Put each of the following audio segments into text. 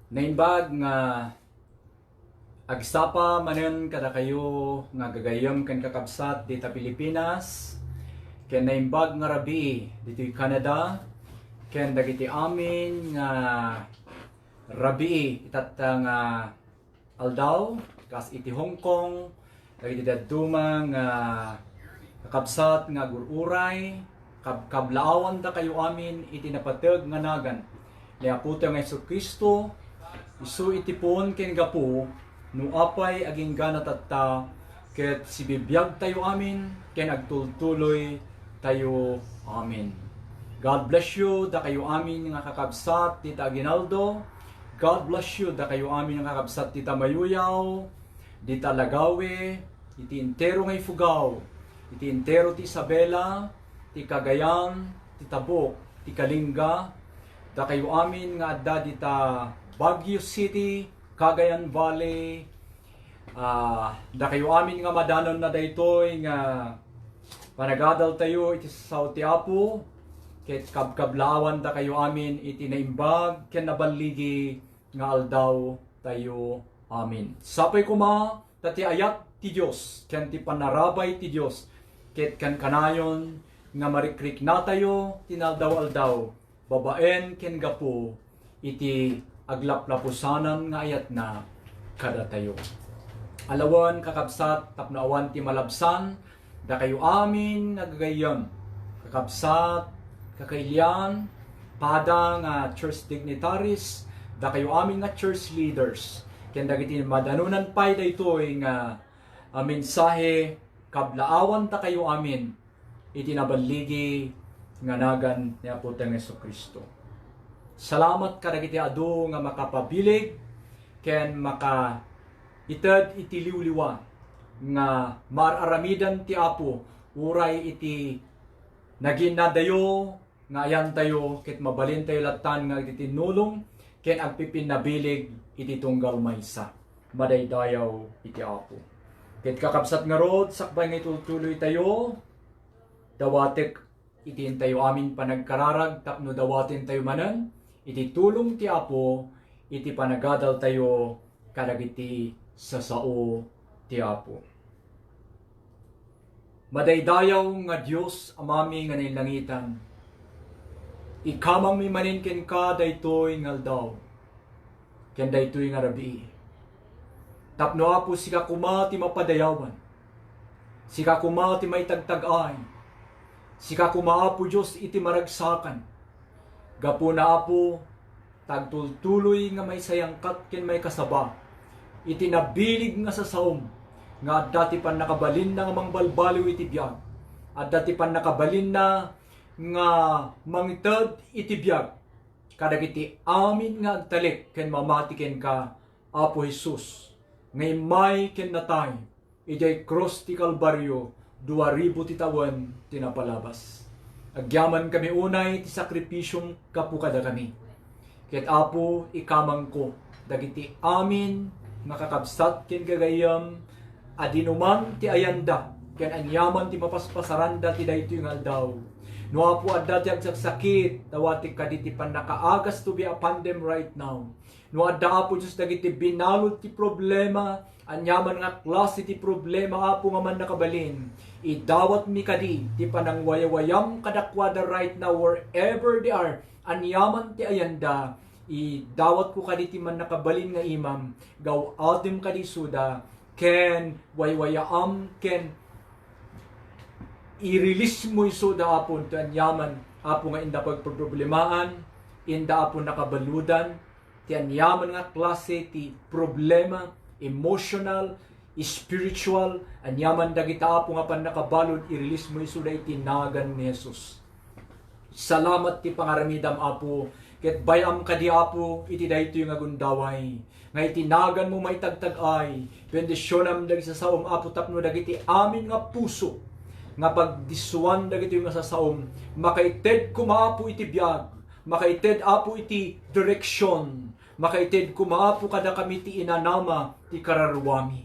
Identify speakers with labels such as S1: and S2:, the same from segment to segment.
S1: Naimbag nga agsapa manen kada kayo nga gagayam kan kakabsat dita Pilipinas. Ken naimbag nga rabi dito Canada. Ken dagiti amin nga rabi itata nga aldaw kas iti Hong Kong. Dagiti daduma nga kakabsat nga gururay kablaawan da kayo amin iti napateg nga nagan. Liaputa nga Hesus Kristo isu itipon ken gapu no apay aging gana tatta ket sibibiyag tayo amin ken agtultuloy tayo amin. God bless you da kayo amin nga kakabsat tita Aguinaldo. God bless you da kayo amin nga kakabsat tita Mayuyaw, dita Lagawe, iti entero nga Ifugao, iti entero ti Isabela, ti Cagayan, ti Tabuk, ti Kalinga, da kayo amin nga adda dita Baguio City, Cagayan Valley, da kayo amin nga madanon na daytoy nga panagadal tayo iti sa Apo, ket kabkablaawan da kayo amin iti naimbag ken nabaligi nga aldaw tayo amin. Sapay kuma tati ayat ti Dios ken ti panarabay ti Dios ket kan kanayon nga marikrik na tayo tinaldaw-aldaw babaen ken gapo iti aglaplapusanan nga ayat na kada tayo. Alawan kakabsat tapno awan ti malabsan da kayo amin nagagayam kakabsat kakailian pada nga church dignitaries da kayo amin nga church leaders ken dagiti madanunan pay daytoy nga mensahe kablaawan ta kayo amin iti nabaligi nga nagan ni Apo tayong Jesucristo. Salamat kadagiti adu nga makapabilig ken maka ited iti liwliwa nga mararamidan ti Apo uray iti naginadayo nga ayan tayo ket mabalin tayo latan nga iti tinulong ken agpipinabilig iti tunggal maysa madaydayaw iti Apo. Ket kakabsat nga rod sakbay nga itutuloy tayo dawatek iti tayo amin panagkararag tapno dawatin tayo manen iti tulong ti Apo iti panagadal tayo kadagiti sasao ti Apo. Madaydayaw nga Dios amami nga nilangitan. Ikamang mi manin ken ka daytoy nga aldaw. Ken daytoy nga rabi. Tapno Apo sika kuma ti mapadayawan. Sika kuma ti maitagtagay. Sika kuma Apo Dios iti maragsakan. Gapo na Apo tagtultuloy nga may sayangkat ken may kasaba. Iti nabilig nga sasaom nga dati pan nakabalin na nga mangbalbaliw iti biyag. At dati pan nakabalin na nga mangted iti biyag. Kadagiti amin nga agtalik ken mamati ken ka Apo Jesus. Ngay may ken natay ijay cross ti Kalbaryo 2,000 ti tawen tinapalabas. Agyaman kami unay ti sakripisyong kapukada kami. Ket Apo ikamang ko dagiti amin nakakabsat ken gagayam adinuman ti ayanda ken anyaman ti mapaspasaranda ti daytoy nga aldaw. No Apo adda ti agsaksakit dawati kaditi pan nakaagas to be upon them right now. No adda Apo Dios dagiti binalod ti problema anyaman nga klase ti problema Apo nga man nakabalin. Idawat mi kadi ti panangwayawayam kadakwada right now wherever they are. Anyaman ti ayanda idawat ko kadi ti man nakabalin nga imam gaw atim kadi suda ken waywayaam ken i-release mo iso da Apo ti anyaman Apo nga inda pagproblemaan inda Apo nakabaludan ti anyaman nga klase ti problema emotional, spiritual, anyaman dagita Apo nga pan nakabalod i-release mo iso da itinagan ni Jesus. Salamat ti pangaramidam Apo ket bayam kadi Apo iti daytoy nga gundaway nga itinagan mo maitagtagay bendisyonam dagiti sasaom Apo tapno dagiti amin nga puso nga pagdisuan dagiti nga sasaom makaited kumaapo iti biag makaited Apo iti direksyon makaited kumaapo kada kami ti inanama ti kararwami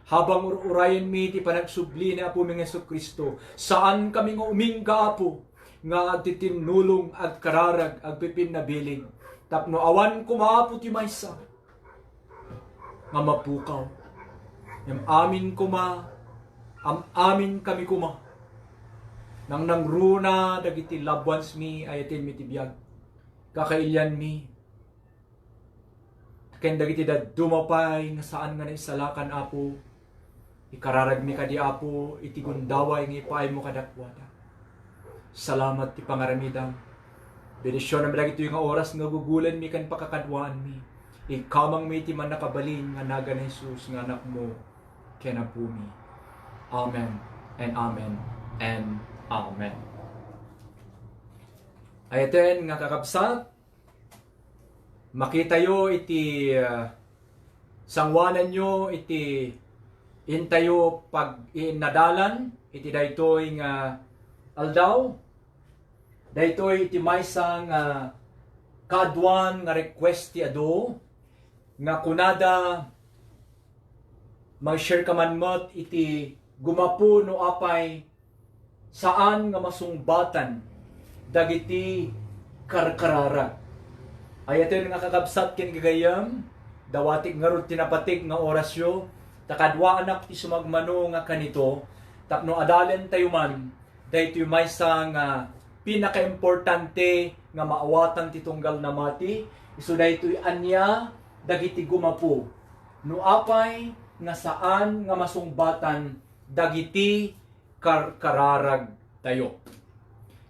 S1: habang ururayan mi ti panagsubli ni Apo mi Jesucristo saan kami nga umingga Apo nga agtitinulong ag kararag agpipin nabiling Tapno awan kumaapo ti maysa. Nga mapukaw. Yung amin kuma, amin kami kuma. Nang nangruna, dagiti loved ones mi, ayatin mi tibiyag. Kakailyan mi. Ken dagiti dumapay, nga saan nga na isalakan apo. Ikararag mi kadi apo, iti gundaway nga ipaay mo kadakwada. Salamat ti pangaramidam. Benisyon na dagiti yung oras nga gugulan mi kan pakakadwaan mi. Ikamang mi ti man nakabalin nga naga na Jesus nga anak mo kenapo mi. Amen and amen and amen. Ayaten nga kakabsat, makita yo iti sangwanan nyo iti intayo pag inadalan iti daytoy nga aldaw. Daytoy iti maysa nga kadwan nga request ti adu nga kunada mag-share ka man mo't iti gumapu no apay saan nga masungbatan dagiti karkarara. Ayatin nga kakabsat ken gagayam dawatig nga rod tinapatig nga orasyo takadwa anak ti sumagmano nga kanito tapno adalen tayo man daytoy maysa nga pinaka-importante nga maawatan ti tunggal na mati isu daytoy anya dagiti gumapu no apay nga saan nga masungbatan dagiti kararag tayo.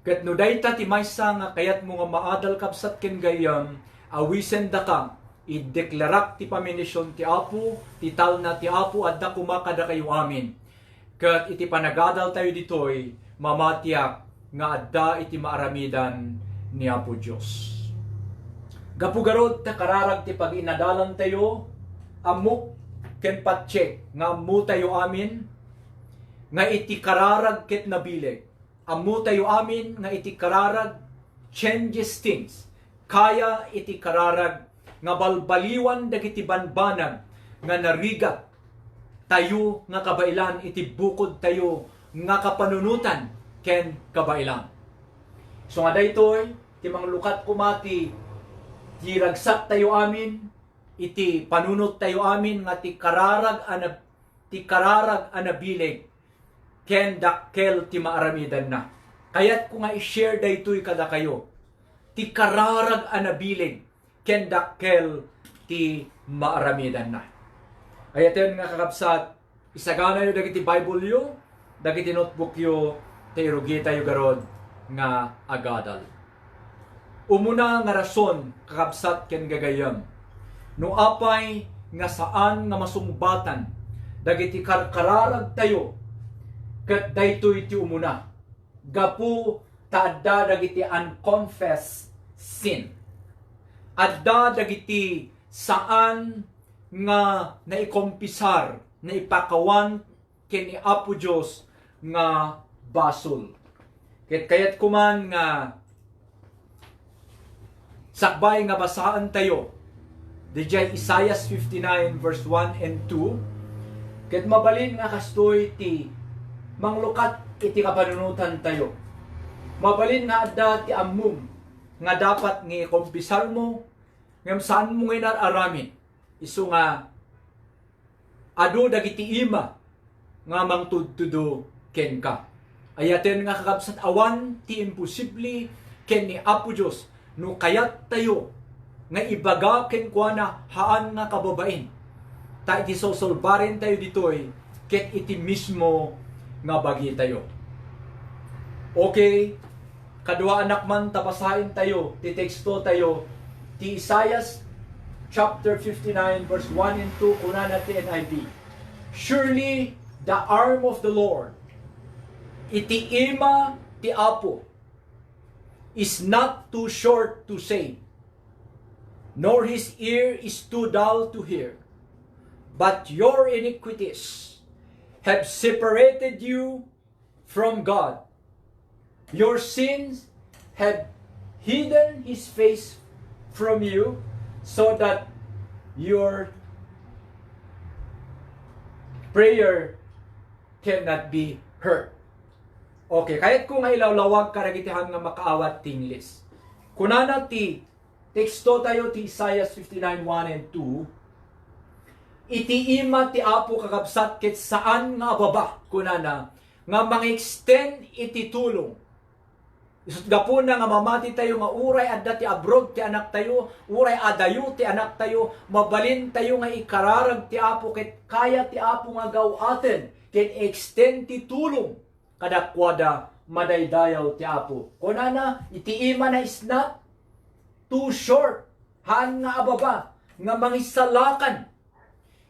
S1: Ket no dayta ti maysa nga kayat mo nga maadal kabsat ken gayam awisen da ka ideklarak ti paminisyon ti Apo ti talna ti Apo adda kumakada kayo amin. Ket iti panagadal tayo ditoy mamatiak nga adda iti maaramidan ni Apo Dios. Gapugarod ta kararag ti pag-inadalan tayo amok ken patcheck nga ammo tayo amin nga iti kararag ket nabileg. Ammo tayo amin nga iti kararag changes things. Kaya iti kararag nga balbaliwan dagiti banbanag nga narigat tayo nga kabailan iti bukod tayo nga kapanunutan ken kabailan. So nga daytoy ti manglukat kumati ti ragsak tayo amin iti panunot tayo amin nga ti kararag anabileg ken dakkel ti maaramidan na. Kayat ko nga i-share daytoy kada kayo. Ti kararag anabileg ken dakkel ti maaramidan na. Ayaten nga kakabsat, isagana yo dagiti Bible yo, dagiti notebook yo, tayo rugita yo garod nga agadal. Umuna nga rason kakabsat ken gagayam. No apay nga saan nga masungbatan dagiti kararag tayo ket daytoy ti umuna gapu ta adda dagiti unconfessed sin. Adda dagiti saan nga naikompisar naipakawan ken ni Apo Dios nga basol. Ket kayat kuman nga sakbay nga basaan tayo dijay Isaiah 59 verse 1 and 2. Ket mabalin nga kastoy ti manglukat iti kapanunutan tayo. Mabalin nga adda ti ammum nga dapat nga ikompisar mo ngem saan mo nga inaramin. Isu nga adu dagiti ima nga mangtudtudo ken ka. Ayaten nga kakabsat awan ti imposible ken ni Apo Dios no kayat tayo nga ibaga ken kuana haan nga kababain. Ta iti sosolbarin tayo ditoy ket iti mismo nga bagi tayo. Okay, kadua anak man tapasahin tayo, ti teksto tayo, ti Isaiah chapter 59 verse 1 and 2 kunana ti NIV. Surely the arm of the Lord, iti ima ti Apo, is not too short to save, nor his ear is too dull to hear. But your iniquities have separated you from God. Your sins have hidden his face from you so that your prayer cannot be heard. Okay, kahit kung ilawlawag karagitihan nga makaawat tinglis. Kunana ti Teksto tayo ti Isaiah 59:1 and 2. Itiima ti Apo kakabsat ket saan nga baba kunana nga mang-extend iti tulong. Isut gapon na nga mamati tayo nga uray adda ti abroad ti anak tayo, uray adayo ti anak tayo, mabalin tayo nga ikararag ti Apo ket kaya ti Apo nga gawaten ket extend ti tulong kadakwada madaydayaw ti Apo. Kunana itiima na is not too short, haan nga ababa nga mangisalakan.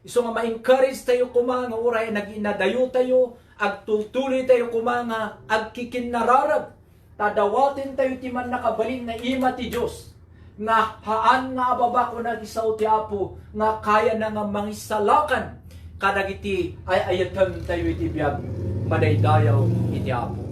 S1: Iso nga ma-encourage tayo kuma nga uray naginadayo tayo, agtultuloy tayo kuma nga agkikinararag. Tadawatin tayo ti man nakabalin na ima ti Dios nga haan nga ababa ko nagisaw ti Apo nga kaya na nga mangisalakan kadagiti ay ayatan tayo iti biyag madaydayaw iti Apo.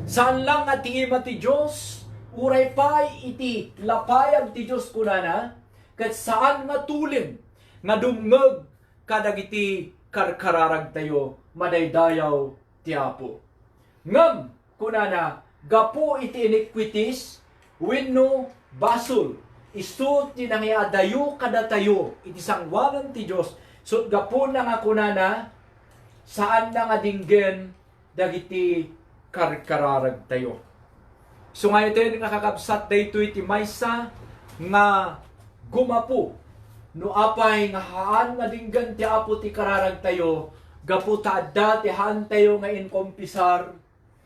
S1: Saan lang nga ti ima ti Dios uray pay iti lapayag ti Dios kunana ket saan nga tulim nga dumngeg kadagiti karkararag tayo madaydayaw ti Apo. Ngem kunana gapo iti iniquities wenno basol isu ti nangyadayo kada tayo iti sangwanan ti Dios so gapo na nga kunana saan na nga dinggen dagiti karkararag tayo. So ngayon tayo nga kakabsat dayto iti maysa nga gumapo no apay nga haan nga dinggan ti Apo ti kararag tayo gapo ta adda ti haan tayo nga inkompisar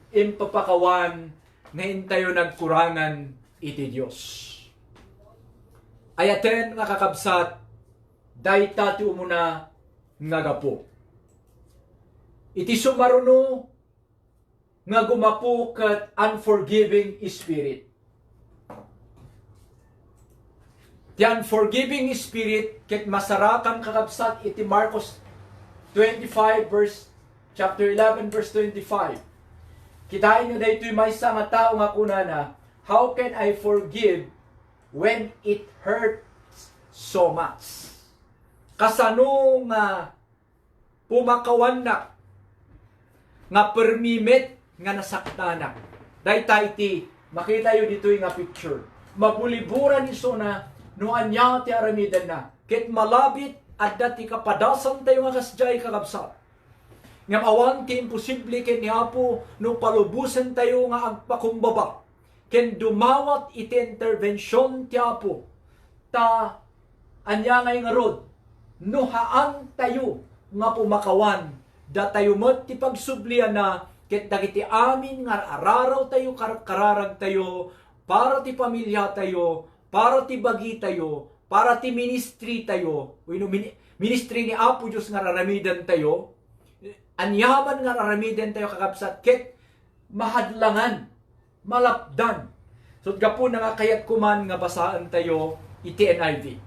S1: impapakawan ngayon tayo nagkurangan iti Diyos. Ayaten nga kakabsat dayta ti umuna nga gapo. Iti sumaruno nga gumapo ket unforgiving spirit. Ti unforgiving spirit ket masarakan kakabsat iti Marcos 25 verse chapter 11 verse 25. Kitain nyo daytoy maysa nga tao nga kunana, how can I forgive when it hurts so much? Kasano nga pumakawan na nga permimit nga nasaktanak. Dayta iti makita yo ditoy nga picture. Mabuliburan iso na no anya ti aramidan na. Ket malabit adda ti kapadasan tayo nga kasjay kakabsat. Ngam awan ti imposible ken ni Apo no palubusan tayo nga agpakumbaba. Ken dumawat iti intervention ti Apo. Ta anya ngay nga rod no haan tayo nga pumakawan da tayo met ti pagsublian na ket dagiti amin nga araraw tayo kararag tayo para ti pamilya tayo, para ti bagi tayo, para ti ministry tayo. Wenno ministry ni Apo Dios nga raramidan tayo. Anyaman nga raramidan tayo kakabsat ket mahadlangan, malapdan. So gapo na nga kayat kuman nga basaan tayo iti NIV.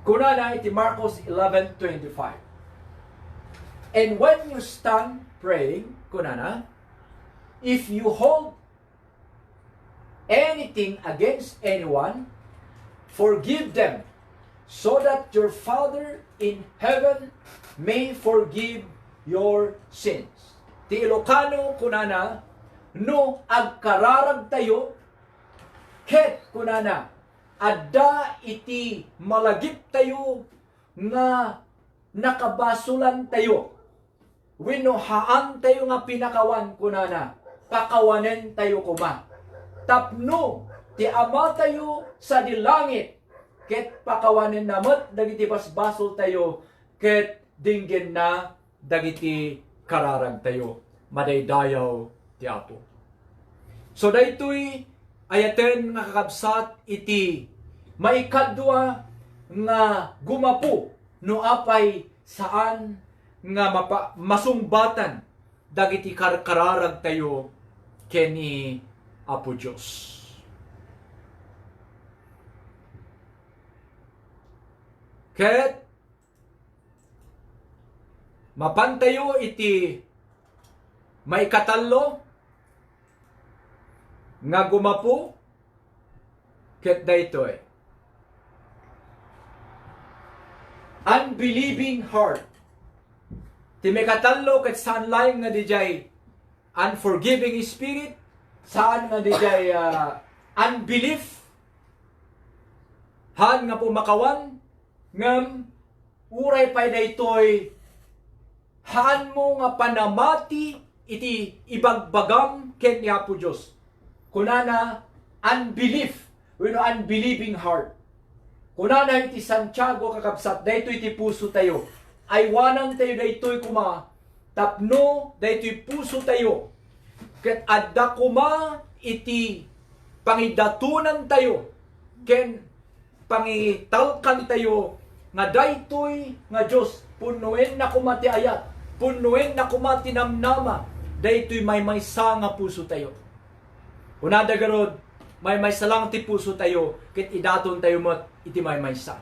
S1: Kuna na iti Marcos 11:25. And when you stand praying, kuna na, if you hold anything against anyone, forgive them, so that your Father in heaven may forgive your sins. Ti Ilocano kunana no agkararag tayo ket kunana adda iti malagip tayo nga nakabasulan tayo wenno haan tayo nga pinakawan kunana pakawanen tayo kuma tapno ti Ama tayo sa dilangit ket pakawanen namet dagiti basbasol tayo ket dinggen na dagiti kararag tayo madaydayaw ti Apo. So daytoy ayaten nga kakabsat iti maikadwa nga gumapo no apay saan nga masumbatan dagiti kararag tayo keni Apo Dios. Ket mapantayo iti maikatalo nga gumapo ket daytoy unbelieving heart. Ti maikatalo ket saan laing nga dijay unforgiving spirit, saan nga dijay unbelief Han nga pumakawan ngam uray pay daytoy haan mo nga panamati iti ibagbagam ken ni Apo Dios. Kunana unbelief, unbelieving heart. Kunana iti Santiago kakabsat, daytoy iti puso tayo. Aywanan tayo daytoy kuma, tapno daytoy puso tayo. Ket adda kuma iti pangidatunan tayo, ken pangitalkan tayo, nga daytoy nga Diyos, punuin na kumati ayat, punuin na kumati namnama, daytoy may maysa nga puso tayo. Kunada garod, may salang ti puso tayo, ket idaton tayo mo iti may maysa.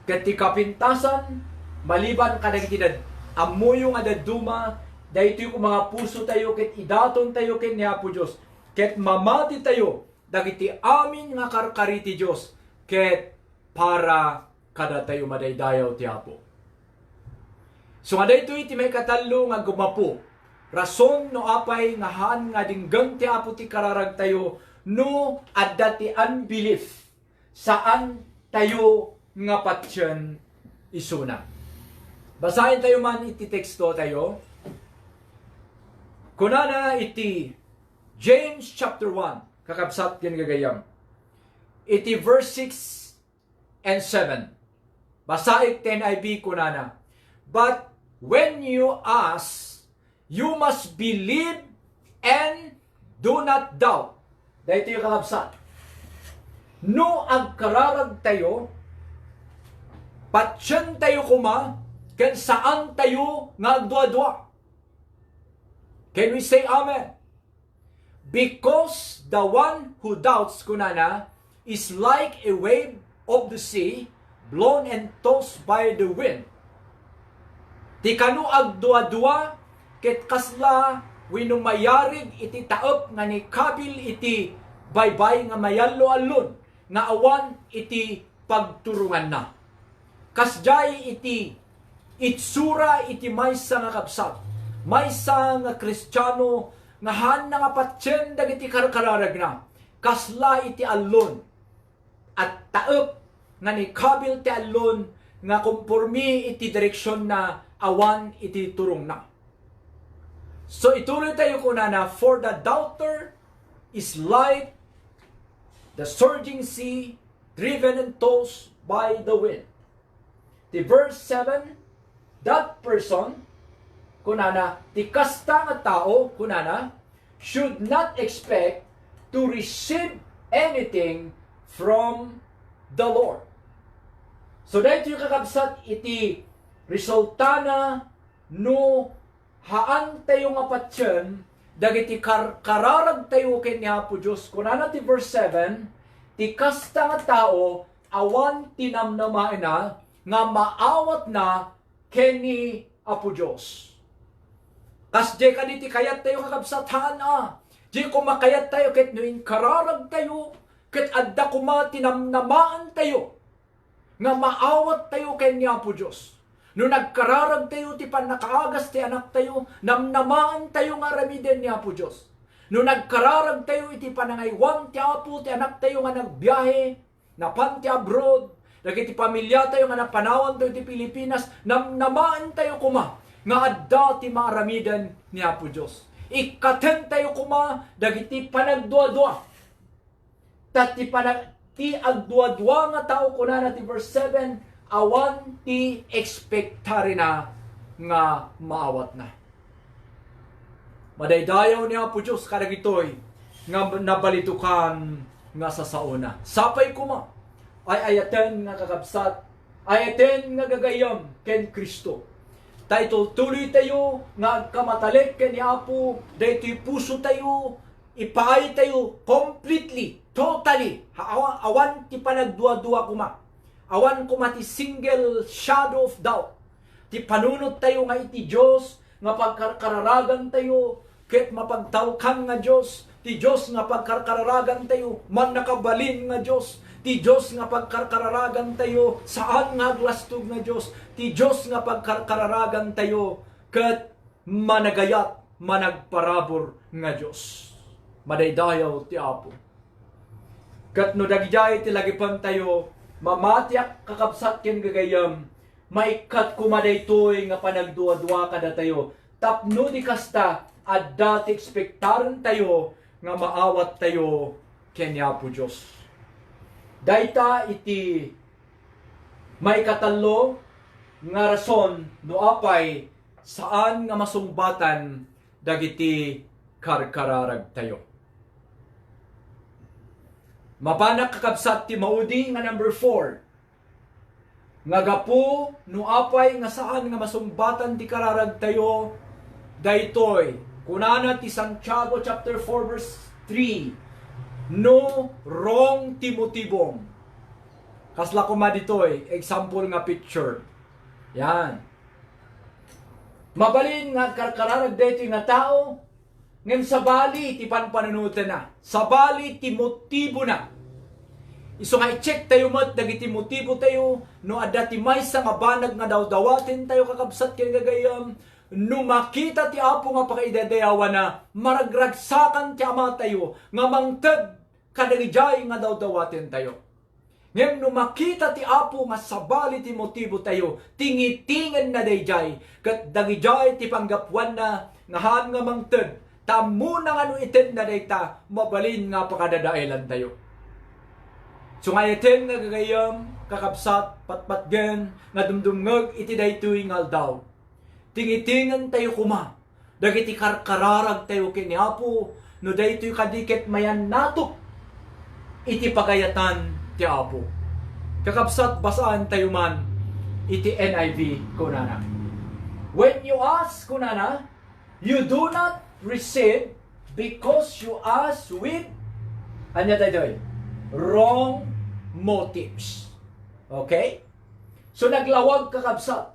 S1: Ket ti kapintasan, maliban kadagiti amuyo nga daduma, daytoy ko mga puso tayo, ket idaton tayo ken ni Apo Dios, ket mamati tayo, dagiti amin nga karkariti Dios, ket para kada tayo madaydayaw ti Apo. So nga daytoy iti may katalo nga gumapo, rason no apay nga haan nga dinggang ti Apo ti kararag tayo, no adda ti unbelief, saan tayo nga patyan isuna. Basahin tayo man iti teksto tayo. Kunana iti James chapter 1, kakabsat ken gagayam. Iti verse 6 and 7. Basaik 10 IB kunana. But when you ask, you must believe and do not doubt. Dahito yung kakabsat. No agkararag tayo, patyan tayo kuma, kan saan tayo nga agdwa-dwa. Can we say amen? Because the one who doubts, kunana, is like a wave of the sea, blown and tossed by the wind. Ti kanu agdwa-dwa, ket kasla, wenno mayarig iti taep nga ni kabil iti baybay nga mayallo-allon nga awan iti pagturungan na. Kasjay iti itsura iti maysa nga kabsat, maysa nga Kristiyano nga han nga patyen dagiti karkararag na, kasla iti allon at taep nga ni kabil ti allon nga kumpormi iti direksyon na awan iti turong na. So ituloy tayo kunana, for the doubter is like the surging sea, driven and tossed by the wind. The verse 7, that person, kunana, ti kasta nga tao, kunana, should not expect to receive anything from the Lord. So dahil yung kakabsat, iti resulta na no haan tayo nga patyan, dagiti kararag tayo ken ni Apo Dios. Kunana ti verse 7, ti kasta nga tao awan tinamnamaen na nga maawat na ken ni Apo Dios. Kas di kaditi kayat tayo kakabsatan di kumakayat tayo ket no kararag tayo, ket adda kuma tinamnamaan tayo nga maawat tayo ken ni Apo Dios. No nagkararag tayo ti panakaagas ti anak tayo, namnamaan tayo nga ramiden ni Apo Dios. No nagkararag tayo iti panangaywan ti Apo ti anak tayo nga nagbiyahe, napan ti abroad, dagiti pamilya tayo nga napanawan tayo ti Pilipinas, namnamaan tayo kuma nga adda ti maaramidan ni Apo Dios. Ikaten tayo kuma dagiti panagdua-dua. Ti agdua-dua nga tao kunana ti verse 7, awan ti expectari na nga maawat na. Madaydayaw ni Apo Dios kadagitoy nga nabalitukan nga sa sauna. Sapay kuma ay ayaten nga kakabsat, ayaten nga gagayam ken Kristo. Tayo tuloy tayo nga kamatalik ken ni Apo, daytoy puso tayo, ipaay tayo completely, totally. Awan ti panagdua-dua kuma. Awan ko mati single shadow of doubt. Ti panunod tayo nga iti Diyos, nga pagkararagan tayo, ket mapagtalkan nga Diyos, ti Diyos nga pagkararagan tayo, man nakabalin nga Diyos, ti Diyos nga pagkararagan tayo, saan nga glastog nga Diyos, ti Diyos nga pagkararagan tayo, ket managayat, managparabor nga Diyos. Madaydayaw ti Apo. Ket no dagijay ti lagipan tayo, Mamatyak kakabsat ken gagayam, maikat kumadaytoy nga panagduwa-duwa kada tayo. Tapno di kasta, at dati ekspektaran tayo nga maawat tayo kenya po Diyos. Dayta iti may katalo nga rason no apay saan nga masungbatan dagiti karkararag tayo. Mapanak kakabsat ti maudi nga number 4. Nga gapu no apay nga saan nga masungbatan ti kararag tayo daytoy. Kunana ti Santiago chapter 4 verse 3. No wrong ti motibong. Kasla kuma ditoy, example nga picture. Yan. Mabalin nga karkararag daytoy nga tao ngem sabali ti panpanunutan na. Sabali ti motibo na. Iso nga i-check tayo mat dagiti motibo tayo no adda ti maysa nga banag nga dawdawaten tayo kakabsat ken gagayam. No makita ti Apo nga pakaidedayawan na maragragsakan ti Ama tayo nga mangted kadagijay nga dawdawaten tayo. Ngem no makita ti Apo nga sabali ti motibo tayo tingitingan na dayjay ket dagijay ti panggapuan na ngahan nga mangted tamo na nga no iten na dayta mabalin nga pakadadailan tayo. So nga iten nga gagayam kakabsat patpatgen nga dumdumngeg iti daytoy nga aldaw. Tingitingan tayo kuma. Dagiti karkararag tayo kini Apo no daytoy kadikit mayan nato iti pagayatan ti Apo. Kakabsat basaan tayo man iti NIV kunana. When you ask kunana, you do not receive because you ask with anya tayo wrong motives. Okay? So naglawag kakabsat.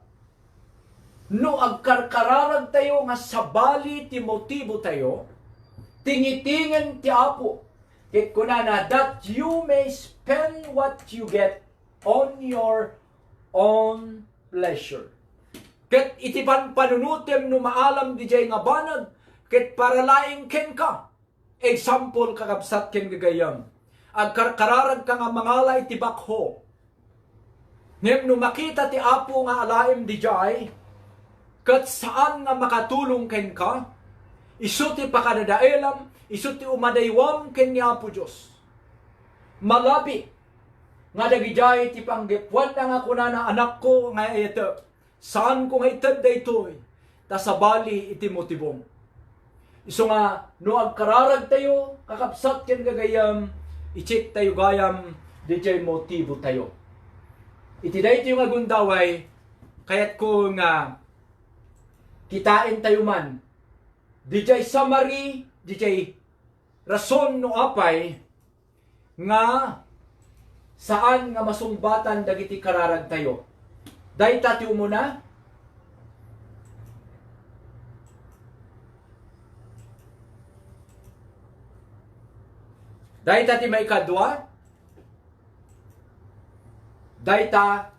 S1: No agkarkararag tayo nga sabali ti motibo tayo, tingitingan ti Apo. Ket kunana that you may spend what you get on your own pleasure. Ket iti panunutem no maalam dijay nga banag, ket para laing ken ka. Example kakabsat ken gagayam. Agkarkararag ka nga mangala iti bakho. Ngem no makita ti Apo nga alaem dijay, ket saan nga makatulong ken ka, isu ti pakadadaelam, isu ti umadaywam ken ni Apo Dios. Malabi nga dagijay ti panggepuan nga kunana anak ko nga ito. Saan ko nga ited daytoy? Ta sabali iti motibong. Isu nga no agkararag tayo kakabsat ken gagayam, i-check tayo gayam dijay motibo tayo. Iti daytoy nga gundaway kayat ko nga kitain tayo man. Dijay summary, dijay rason no apay nga saan nga masungbatan dagiti kararag tayo. Dayta ti umuna. Dayta ti maikadwa. Dayta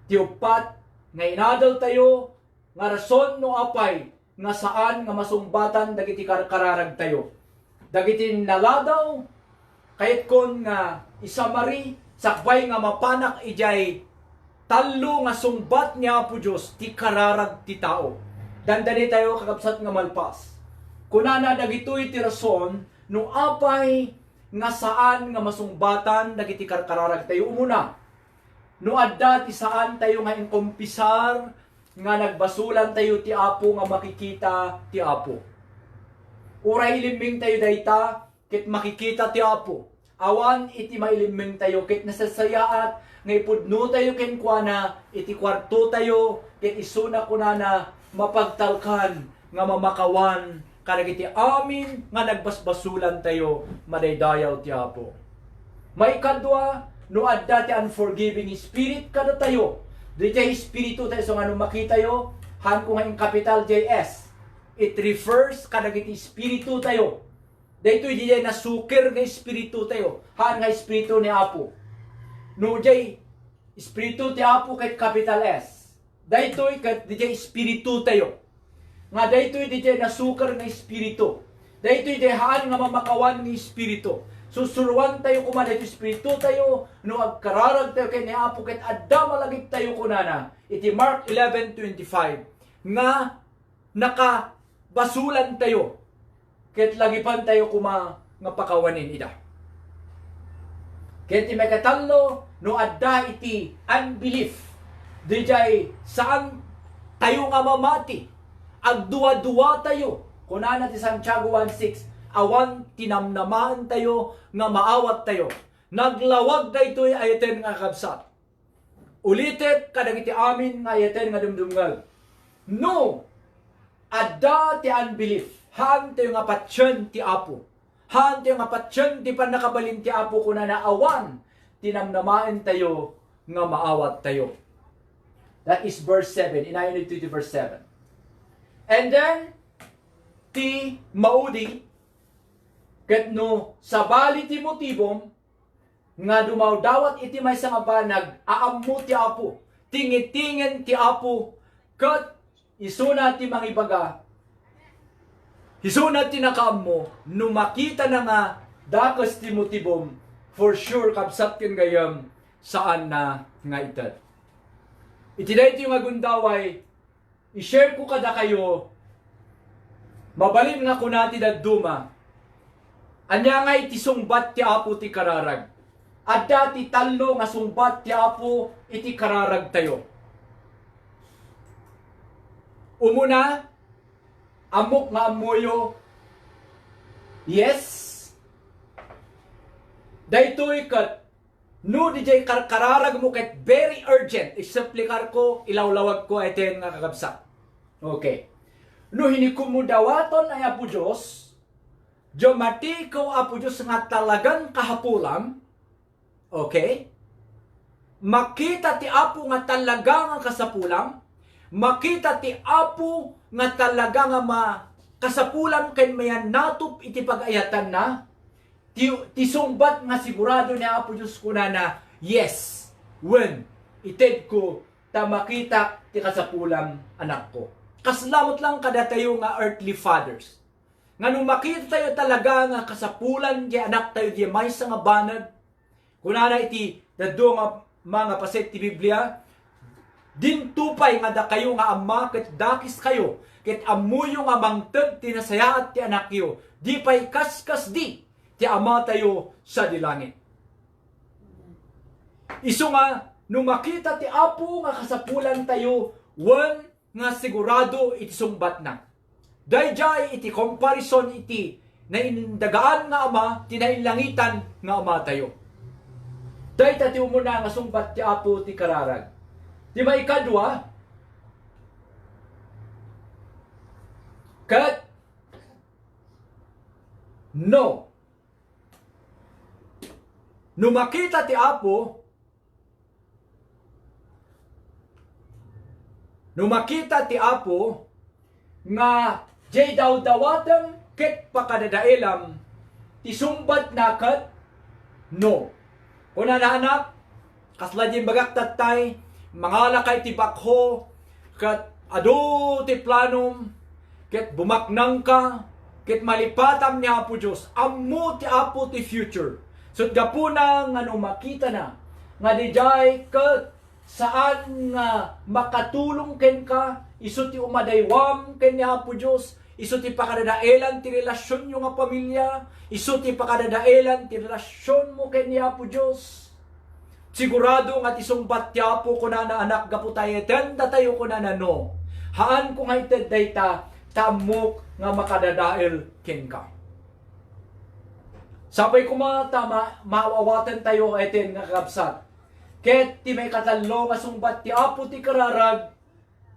S1: ti upat nga inadal tayo nga rason no apay nga saan nga masungbatan dagiti kararag tayo. Dagiti naladaw kayat kon nga isamari sakbay nga mapanak ijay talo nga sungbat ni Apo Dios ti kararag ti tao. Dandani tayo kakabsat nga malpas. Kunana dagitoy ti rason no apay nga saan nga masungbatan dagiti kararag tayo umuna. No adda ti saan tayo nga inkumpisar nga nagbasulan tayo ti Apo nga makikita ti Apo. Uray ilimbing tayo dayta ket makikita ti Apo. Awan iti mailimbing tayo ket nasasayaat nga ipudno tayo ken kuana iti kwarto tayo ket isuna kunana mapagtalkan nga mamakawan kadagiti amin nga nagbasbasulan tayo madaydayaw ti Apo. Maikadwa no adda ti unforgiving spirit kada tayo. Dijay espiritu tayo so nga nung makita yo, han ko nga yung capital JS. It refers kadagiti espiritu tayo. Daytoy dijay nasukir nga espiritu tayo. Han nga espiritu ni Apo. No jay espiritu ti Apo kay capital S. Daytoy kat dijay espiritu tayo. Nga daytoy dijay nasukir nga espiritu. Daytoy dijay han nga mamakawan nga espiritu. susuruan tayo kumana iti Espiritu tayo, no agkararag tayo kay ni Apo, ket adda malagip tayo kunana. Iti Mark 11:25, nga nakabasulan tayo, ket lagipan tayo kuma nga pakawanin ida. Ket iti may katallo, no adda iti unbelief, dijay saan tayo nga mamati, agduwa-duwa tayo, kunana ti Santiago 1:6, awan tinamnamaan tayo nga maawat tayo. Naglawag daytoy ayaten nga kabsat. Ulitet kadang iti amin nga ayaten nga dumdumgal. No, adda ti unbelief. Haan tayo nga patsyon ti Apo. Haan tayo nga patsyon ti panakabalin ti Apo kunana awan tinamnamaan tayo nga maawat tayo. That is verse 7. Inayon ito to verse 7. And then, ti maudi, ket no sabali ti motibom, nga dumawdawat iti may nga banag, aammo ti Apo, tingitingen ti Apo, ket isuna ti mangibaga, isuna ti nakaammo, no makita na nga, dakas ti motibom, for sure, kapsat ken gayam, saan na nga itat. Itiday ito yung agundaway, i-share ko kada kayo, mabalin nga kunati daduma, anya nga iti sungbat ti Apo ti kararag, adda ti tallo nga sungbat ti Apo iti kararag tayo. Umuna, amok nga amuyo, yes, daytoy kat, no DJ kararag mo ket very urgent. Isaplikar ko, ilawlawag ko eten nga kakabsak. Okay. No hinikum mo dawaton ay Apo Diyos, Jomati ko Apo Diyos nga talagang kahapulam. Okay? Makita ti Apo nga talagang kasapulam. Makita ti Apo nga talagang kasapulam ken mayan natup iti pag-ayatan na. Ti sumbat nga sigurado ni Apo Diyos kunana, yes, when ited ko ta makita ti kasapulam anak ko. Kaslamot lang kada tayo nga earthly fathers. Nga nung makita tayo talaga nga kasapulan di anak tayo di may nga banag, kunana iti dado nga mga paset ti Biblia, din tupay nga da kayo nga ama ket dakis kayo, ket amuyo nga mangted ti nasayaat ti anak yo, di pay kaskas di ti ama tayo sa dilangit. Isu nga, nung makita ti Apo nga kasapulan tayo, wan nga sigurado iti sungbat na. Dayjay iti comparison iti na inindagaan nga ama, tinainlangitan nga ama tayo. Day tati umuna nga sungbat ti Apo ti kararag. Di maikadwa, kat no. Nung makita ti Apo, nga jay daw-dawatam ket pakadadailam, ti sumbat nakat, no. Kuna na anak, kasla di bagak tatay, mangalakay ti bakho, ket adu ti planum, ket bumaknang ka, ket malipatam ni Apo Diyos, ammo ti Apo ti future. So gapuna nga nung makita na, nga dijay ket saan nga makatulong ken ka, iso ti umadaywam ken ni Apo Diyos, iso ti pakadadaelan ti relasyon nyo nga pamilya, iso ti pakadadaelan ti relasyon mo ken ni Apo Diyos. Sigurado nga ti sungbat ti Apo kunana anak gapu tayo tenda tayo kunana no. Haan ko nga ited dayta tamok nga makadadael ken ka. Sapay kumata maawatan tayo eten nga kakabsat. Ket ti may katalo nga sungbat ti Apo ti kararag,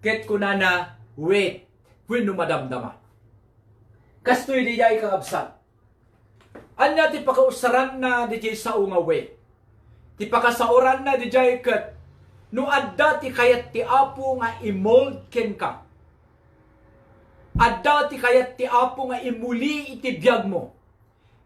S1: ket kunana wait when madamdama. Kastoy di jay kakabsat. Anya ti pakausaran na di jay sao nga wait. Ti pakasauran na di jay ket no adda ti kayat ti Apo nga imold ken ka. Adda ti kayat ti Apo nga imuli iti biyag mo.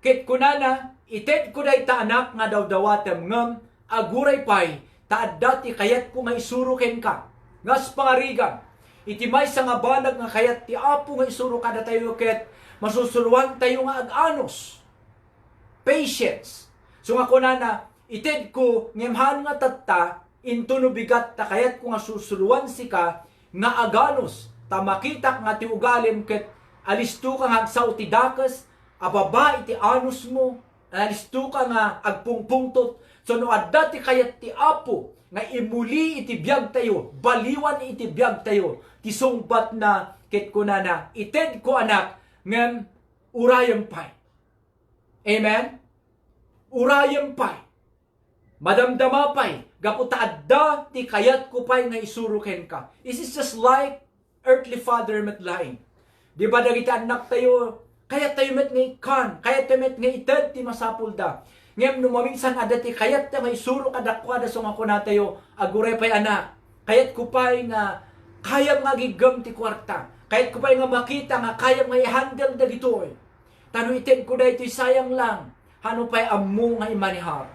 S1: Ket kunana, ited ko day ta anak nga daw-dawatem ngem, aguray pay, ta adda ti kayat ko nga isuro ken ka. Ngas pangarigan, iti may sa nga banag nga kayat ti Apo nga isuro kada tayo ket, masusuruan tayo nga ag-anos. patience. So nga ko na ited ko ngemhan nga tatta into no bigat ta kayat ko nga susuluan sika nga aganos ta makitak nga ti ugalim ket alisto ka nga agsaw ti dakas ababa iti anus mo alisto ka nga agpungpungtot so no adda ti kayat ti Apo nga imuli iti biyag tayo baliwan iti biyag tayo ti sungbat na ket kunana ited ko anak ngem urayem pay. Amen? Urayem pay. Madamdama pay. Gaputa adda ti kayat ko pay nga isuruken ka. This is just like earthly father metlaing. Di ba dagiti anak tayo, kayat tayo met nga ikan, kayat tayo met nga ited ti masapul da. Ngem numaminsan adda ti kayat tayo nga isuro kadakwa da sung ako na tayo, agure pay anak. Kayat ko pay nga kayam nga gigam ti kwarta. Kayat ko pay nga makita nga kayam nga i-handle dagitoy. Tano ited ko da ito'y sayang lang. Hano pa'y ammo nga imanihar.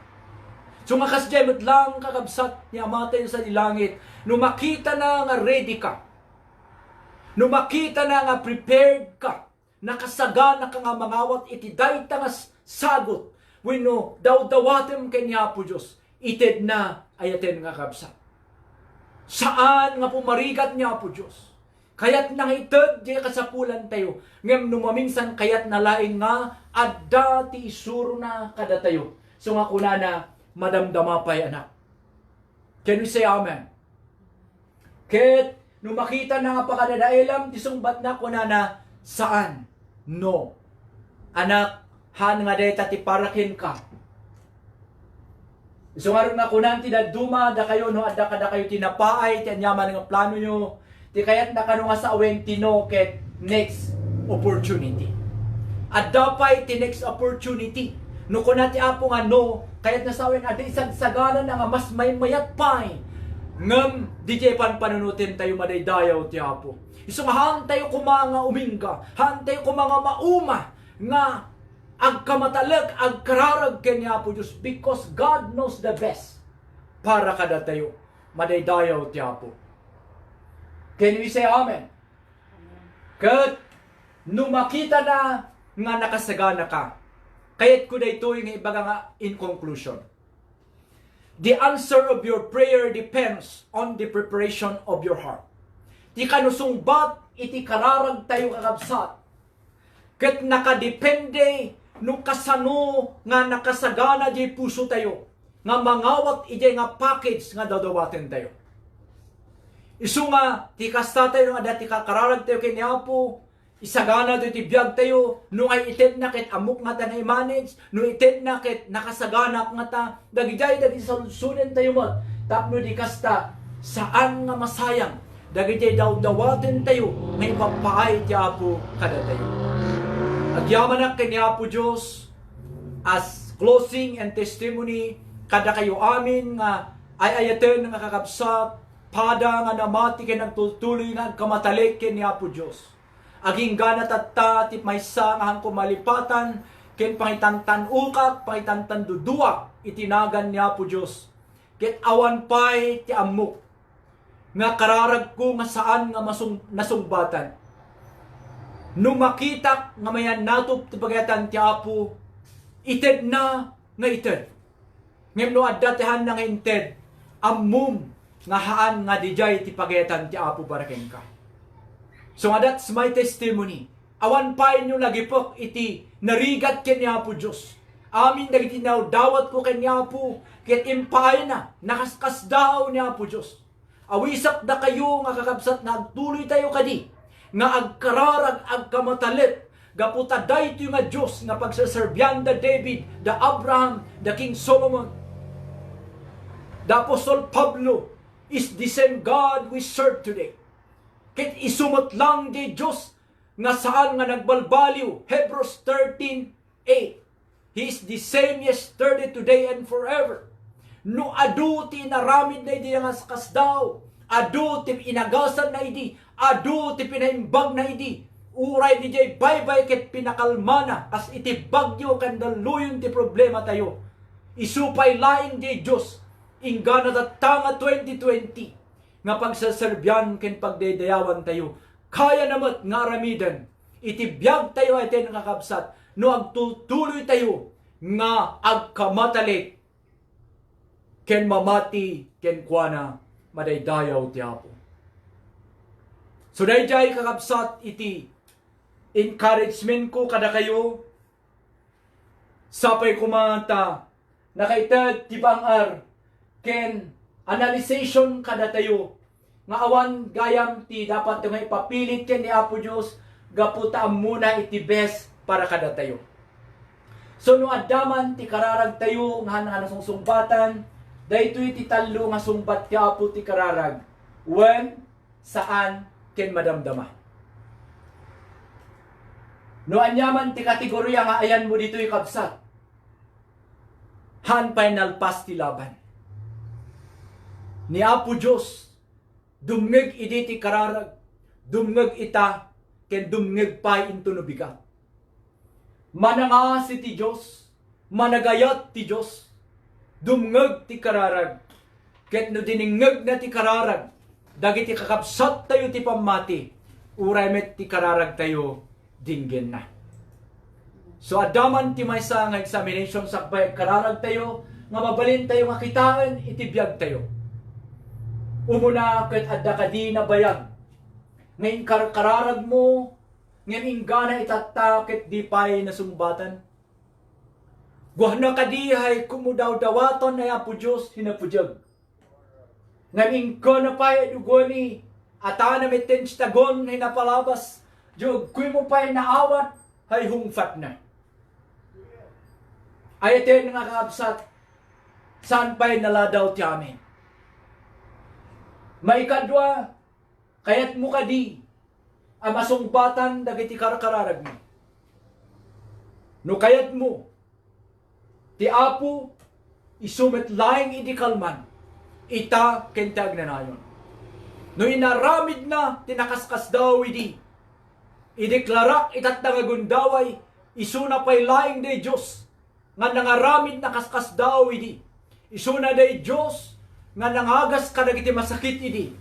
S1: So nga kasjemot lang kakabsat ni amatay sa dilangit. No makita na nga ready ka. No makita na nga prepared ka. Nakasagana ka nga mangawat iti dayta nga sagot. Wenno daw-dawatem kanya po Diyos. Ited na ayaten nga kabsat. Saan nga pumarigat niya po Diyos. Kayat nang ited di kasapulan tayo. Ngem numaminsan kayat nalaing nga adda ti isuro na kada tayo. So nga kunana madamdama pa'y anak. Can we say amen? Ket numakita na nga pakadadailam ti sungbat na kunana saan? No. Anak han nga deta ti parakin ka. So nga rin nga kunan ti daduma da kayo no adda kada kayo tinapaay ti anyaman nga plano nyo. Di kayat nakano nga sa awen tino ket next opportunity. At dapay ti next opportunity. No kuna ti Apo nga no, kayat na sa awen adi isang sagalan nga mas may mayat pay. Ngem di jay panunutin tayo madaydayaw ti Apo. Iso nga han tayo kumanga umingga, han tayo kumanga mauma nga agkamatalag, agkararag kanya Apo Diyos because God knows the best para kada tayo madaydayaw ti Apo. Can we say amen? Kat, nung makita na nga nakasagana ka, kayat ko na ito yung ibaga nga in conclusion. The answer of your prayer depends on the preparation of your heart. Di kanusungbat, iti kararag tayo kakabsat. Kat nakadepende nung kasano nga nakasagana di puso tayo, nga mangawat iti nga package nga dadawatin tayo. Isu nga, ti kasta tayo nga dati kakararag tayo kay Apo, isagana tayo ti biyag tayo, nung ay ited na ket amok nga ta nga i-manage, nung ited na ket nakasagana nga ta, dagijay solusyonen tayo mo, tapno di kasta, saan nga masayang, dagijay daw-dawatin tayo, nga ipapaay ti Apo kada tayo. Agyaman na kay Apo Diyos, as closing and testimony, kada kayo amin nga, ay ayaten nga kakabsat, pada nga namati ken nagtutuloy nga kamatalik ken ni Apo Dios. Aging gana tatta ti maysa nga hangko malipatan ken pangitantan ukak, pangitantan dudua itinagan ni Apo Dios. Ket awan pay ti amok nga kararag ko nga saan nga nasungbatan. Nung makita nga mayan natop ti bagatan ti Apo, ited na nga ited. Ngem no adda ti han nga inted, ammum nga haan nga dijay ti pagetan ti Apo baraken ka. So nga that's my testimony. Awan pa inyo lagipok iti narigat ken ni Apo Diyos. Amin dagiti dawat ko ken ni Apo ket impay na nakaskas daw ni Apo Diyos. Awisak da kayo nga kakabsat na agtuloy tayo kadi nga agkararag agkamatalit gaputa daytoy nga Diyos nga pagsaserbyan da David, da Abraham, da King Solomon, da Apostol Pablo is the same God we serve today. Ket isumot lang di Diyos nga saan nga nagbalbaliw. Hebrews 13:8. He is the same yesterday, today, and forever. No adu ti naramid na idi nga kasdaw. Adu ti inagasan na idi. Adu ti pinaimbag na idi. Uray di jay bye-bye ket pinakalmana. As iti bagyo kandaluyon ti problema tayo. Isupay laing di Diyos. Ingana tanga 2020 nga pagsaserbyan ken pagdedayawan tayo kaya namat nga aramidan iti biag tayo iti nakakabsat no agtutuloy tayo nga agkamatalik ken mamati ken kuana madaydayaw ti Apo. So dayjay kakabsat iti encouragement ko kada kayo sapay kumanta nakaitad ti bangar ken analyzation kada tayo nga awan gayam ti dapat nga ipapilit ken ni Apo Dios gaputa muna iti best para kada tayo. So no addaman ti kararag tayo nga hanang sumbatan daytoy ti tallo nga sumbat ti Apo ti kararag when saan ken madamdama. No anyaman ti kategorya nga ayan mo dito'y kabsat. Han final pass ti laban. Ni Apo Diyos, dumngeg idi ti kararag, dumngeg ita, ken dumngeg pay into no bigat. Manangasi ti Diyos, managayat ti Diyos, dumngeg ti kararag, ket no diningeg na ti kararag, dagiti kakabsat tayo ti pamati, uray met ti kararag tayo, dinggen na. So adaman ti maysa nga examination sa kararag tayo, nga mabalin tayo nga kitaan, itibiyag tayo. Umuna ket adda kadi na bayag, ngayon kararag mo, ngayon ingana itatakit di pay na sumbatan. Guhna kadihay kumudaw-dawaton na Apo Diyos hinapudjag. Ngayon ko na pay dugoni, atana metens tagon hinapalabas, jog kuy mo pay naawat, hay hungfat na. Ayatin nga kakabsat, saan pa'y naladaw ti amin? Maikadwa, kayat mo kadi, ang masungbatan dagiti kararag mo. No kayat mo, ti Apo, isumit laing idi kalman, ita kentag na nayon. No inaramid na, tinakaskas daw idi, ideklarak itat nangagundaway, isuna pa'y laing de Diyos, nga nangaramid na kaskas daw idi. Isuna day Diyos nga nangagas ka dagiti masakit idi.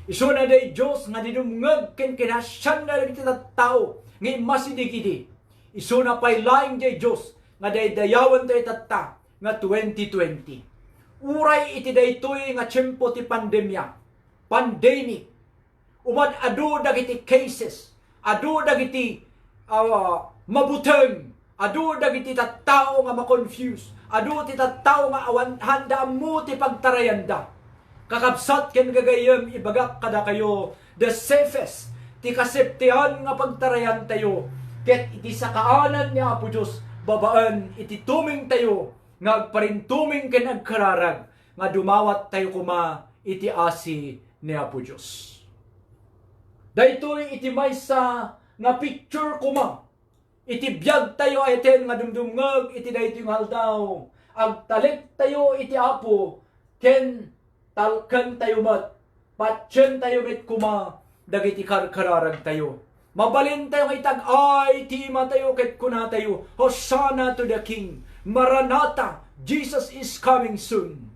S1: Isuna day Diyos nga dinumngeg ken kinasyan na dagiti tattao nga masidig idi. Isuna pay laing day Diyos nga daydayawan tayo tatta nga 2020. Uray iti daytoy nga tiyempo ti pandemya, pandemic. Umad adu dagiti cases, adu dagiti mabuteng, adu dagiti tattao nga ma-confuse, adu ti tattao nga awan handa mo ti pagtarayanda. Kakabsat ken gagayem ibagak kada kayo the safest ti kaseptihan nga pagtarayan tayo ket iti sakaanan ni Apo Dios babaan iti tuming tayo nga agparintuming ken agkararag nga dumawat tayo kuma iti asi ni Apo Dios. Daytoy iti maysa nga picture kuma iti biyag tayo ayten nga dumdumngeg iti daytoy nga aldaw. Agtalik tayo iti Apo ken talken tayo mat patyen tayo met kuma dagiti karkararag tayo. Mabalin tayo nga itag-ay tima tayo ket kuna tayo. Hosanna to the King. Maranatha, Jesus is coming soon.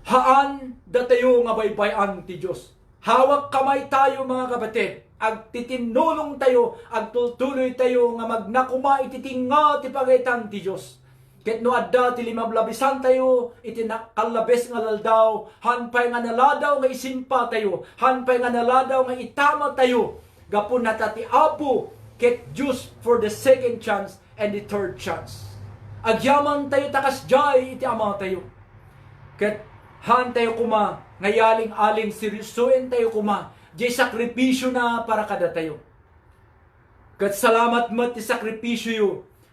S1: Haan da tayo nga baybayan ti Dios. Hawak kamay tayo mga kapatid. Agtitinulong tayo, agtutuloy tayo nga magnakuma ititinga ti pagaitan ti Dios. Ket no adda ti limablabisan tayo, iti nakalabes nga laldaw, hanpay nga naladaw nga isimpa tayo, hanpay nga naladaw nga itama tayo, gapon nata ti Apo, ket Diyos for the second chance and the third chance. Agyaman tayo takas jay iti ama tayo. Ket han tayo kuma, ngayaling-aling seryosoen tayo kuma, jay sakripisyo na para kada tayo. Ket salamat mo ti sakripisyo yu,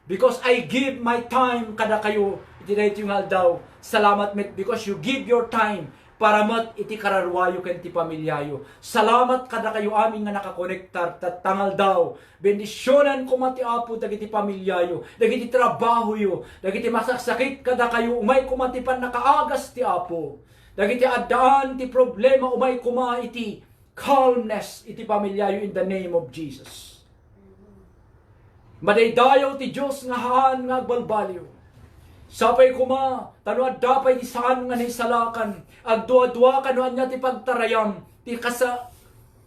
S1: because I give my time kada kayo, iti na ito yung haldaw. Salamat met because you give your time para mat iti kararwayo ken ti pamilyayo. Salamat kada kayo amin nga nakakonektar tatangal daw. Bendisyonan ko mati Apo dagiti pamilyayo, dagiti trabaho yo, dagiti masaksakit kada kayo umay kumati pan nakaagas ti Apo. Dagiti addaan ti problema umay kuma iti calmness iti pamilyayo in the name of Jesus. Madaydayaw ti Diyos nga haan nga agbalbaliw. Sapay kuma, tanuad dapay ti saan nga naisalakan, agdua-dua kanuan nga ti pagtarayam, ti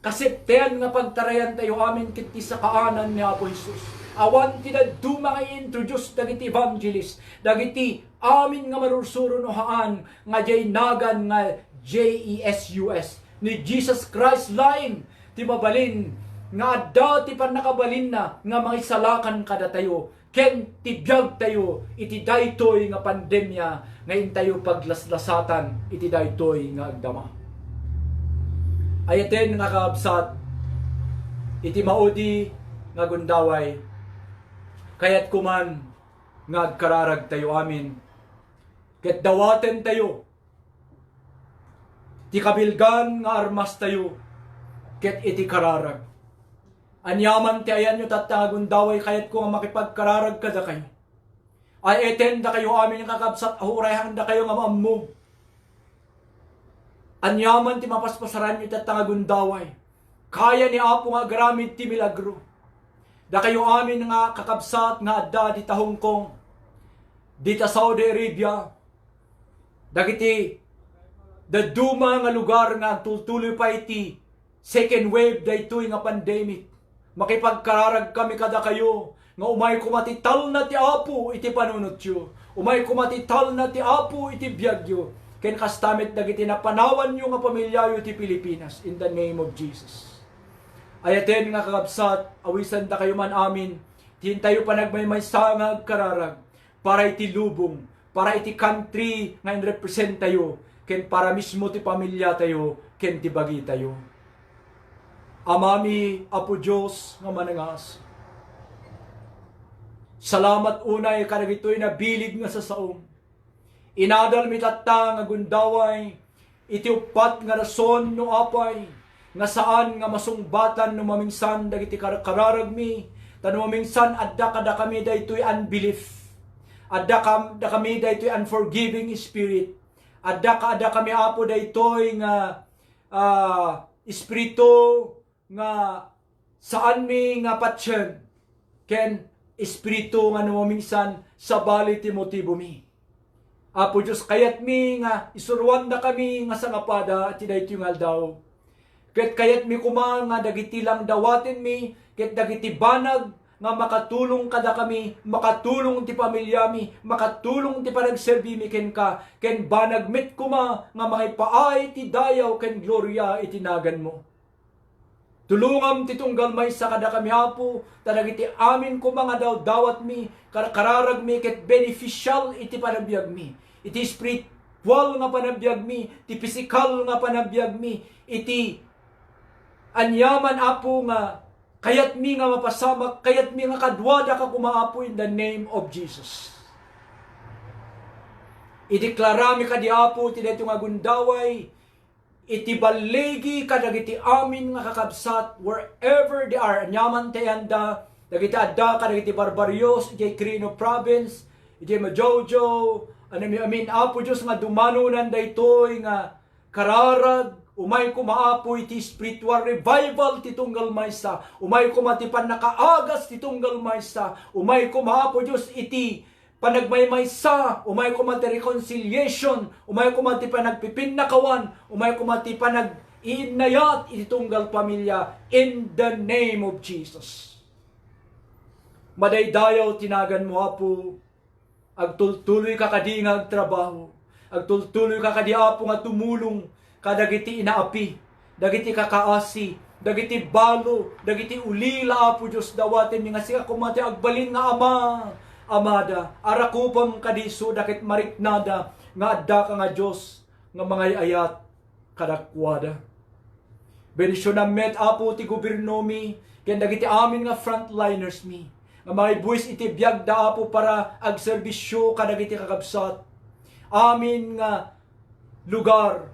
S1: kasiptean nga pagtarayan tayo amin kit ti sakaanan ni Apo Jesus. Awan ti daduma nga introduce dagiti evangelist, dagiti amin nga marursuro no haan nga jay nagan nga JESUS ni Jesus Christ line ti mabalin nga adda ti panakabalin na nga mangisalakan kada tayo ken tibiyag tayo iti daytoy nga pandemya ngayon tayo paglaslasatan iti daytoy nga agdama. Ayaten nga kaabsat iti maudi nga gundaway kayat kuman nga agkararag tayo amin ket dawaten tayo ti kabilgan nga armas tayo ket iti kararag. Anyaman ti ayan nyo tatangagundaway kayat ko nga makipagkararag kada kayo. Ay eten da kayo amin yung kakabsat ahurayan da kayo nga maammo. Anyaman ti mapaspasaran nyo tatangagundaway. Kaya ni Apo nga gramid ti milagro. Da kayo amin nga kakabsat nga adda dita Hong Kong, dita Saudi Arabia, dagiti daduma nga lugar nga tultuloy pa iti second wave daytoy nga pandemic. Makipagkararag kami kada kayo nga umay kumatital na ti Apo iti panunotyo. Umay kumatital na ti Apo iti biyagyo. Ken kastamit dagiti napanawan nyo nga pamilyayo ti Pilipinas in the name of Jesus. Ayaten nga kakabsat, awisan da kayo man amin, tintayo pa nagmaymaysa nga agkararag para iti lubong, para iti country nga in-represent tayo, ken para mismo ti pamilya tayo, ken ti bagi tayo. Amami, Apo Diyos, nga manangas. Salamat unay kadagitoy na bilig nga sa saom. Inadal mi tatta nga gundaway, iti upat nga rason no apay, nga saan nga masungbatan no mamingsan dagiti kararag mi, tano mamingsan adda kada kami daytoy unbelief. Adda kami daytoy unforgiving spirit. Adda kami Apo daytoy nga espiritu nga saan mi nga patsen ken espiritu nga numaminsan sa bali ti motibo mi. Apo Diyos kayat mi nga isuruan na kami nga sangapada ti daytoy nga aldaw. Ket kayat mi kuma nga dagiti lang dawaten mi ket dagiti banag nga makatulong kada kami, makatulong ti pamilya mi, makatulong ti panagserbi mi ken ka, ken banag met kuma nga makipaay ti dayaw ken gloria itinagan mo. Tulungam ti tunggal may sa kada kami Apo, tadagiti amin ko mga daw dawat mi, kararag mi ket beneficial iti panabiyag mi. Iti spiritual nga panabiyag mi, iti physical nga panabiyag mi, iti anyaman Apo nga kayat mi nga mapasamak, kayat mi nga kadwada ka kumaapo in the name of Jesus. Ideklara mi kadi Apo ti daytoy nga gundaway, iti balegi kadagiti amin nga kakabsat wherever they are. Anyaman tayanda, dagiti adda kadagiti Barbarios, iti Quirino Province, iti Majojo, amin Apo Diyos nga dumanunan daytoy nga kararag, umay kumaapo iti spiritual revival ti tunggal maysa, umay kumatipan nakaagas ti tunggal maysa, umay kumaapo Diyos iti panagmaymaysa, umay kumati reconciliation, umay kumati panagpipinnakawan, umay kumati panag-iinayat iti tunggal pamilya in the name of Jesus. Madaydayaw tinagan mo Apo, agtultuloy ka kadi nga agtrabaho, agtultuloy ka kadi Apo nga tumulong kadagiti inaapi, dagiti kakaasi, dagiti balo, dagiti ulila Apo Diyos dawatin mi nga siya kumati agbalin nga ama, amada, arakupam kadiso dakit mariknada nga adda ka nga Diyos nga mga ayat kadakwada. Benisyonan met Apo ti gobyerno mi, ken dagiti amin nga frontliners mi, nga mga buwis iti biyag da Apo para agserbisyo kadagiti kakabsat. Amin nga lugar,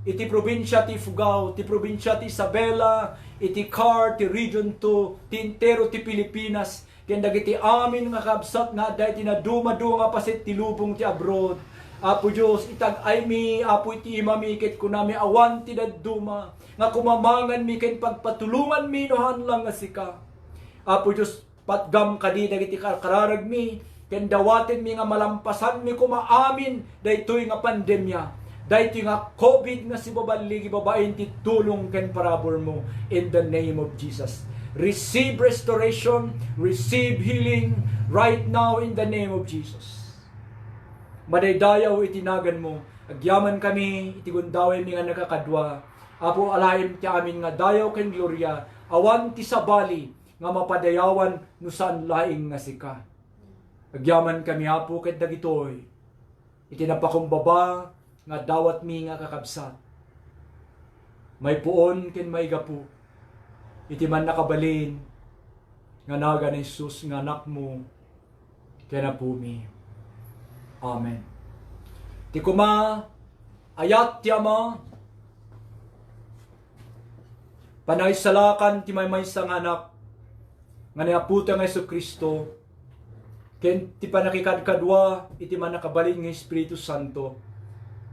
S1: iti probinsya ti Fugao, ti probinsya ti Isabela, iti Car, ti Region 2, ti Intero ti Pilipinas, ken dagiti amin nga kabsat nga dahil tinaduma-duma nga pasit ti lubong ti abroad. Apo Diyos, itag-ay mi, Apo iti imami, ket kunami awan ti dadduma, nga kumamangan mi, ken pagpatulungan mi, nohan lang nga sika. Apo Diyos, patgam kadi dagiti kararag mi, ken dawaten mi nga malampasan mi kumaamin, daytoy nga pandemya, daytoy nga COVID nga si babaligi babaen ti tulong ken parabor mo, in the name of Jesus. receive restoration, receive healing right now in the name of Jesus. Madaydayaw itinagan mo, agyaman kami, itigundaway mi nga nakakadwa, apo alayin ti amin nga dayaw ken gloria, awan ti sabali, nga mapadayawan no saan laing nga sika. Agyaman kami apo ket dagitoy, itinapakumbaba, nga dawat mi nga kakabsat. May puon ken may gapu, iti man nakabalin, nga naga ni Jesus nga anak mo, kaya na pumi. Amen. Ti kuma, ayat ti ama, panay salakan ti may sang anak, nga niaputa nga Yesu Kristo, ken ti panakikadkadwa, iti man nakabalin nga Espiritu Santo,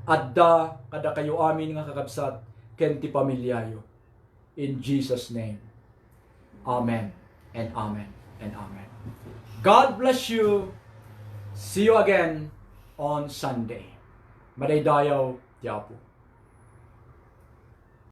S1: adda kada kayo amin nga kakabsat, ken ti pamilyayo. In Jesus' name. Amen and amen and amen. God bless you. See you again on Sunday. Madaydayaw, Tiapo.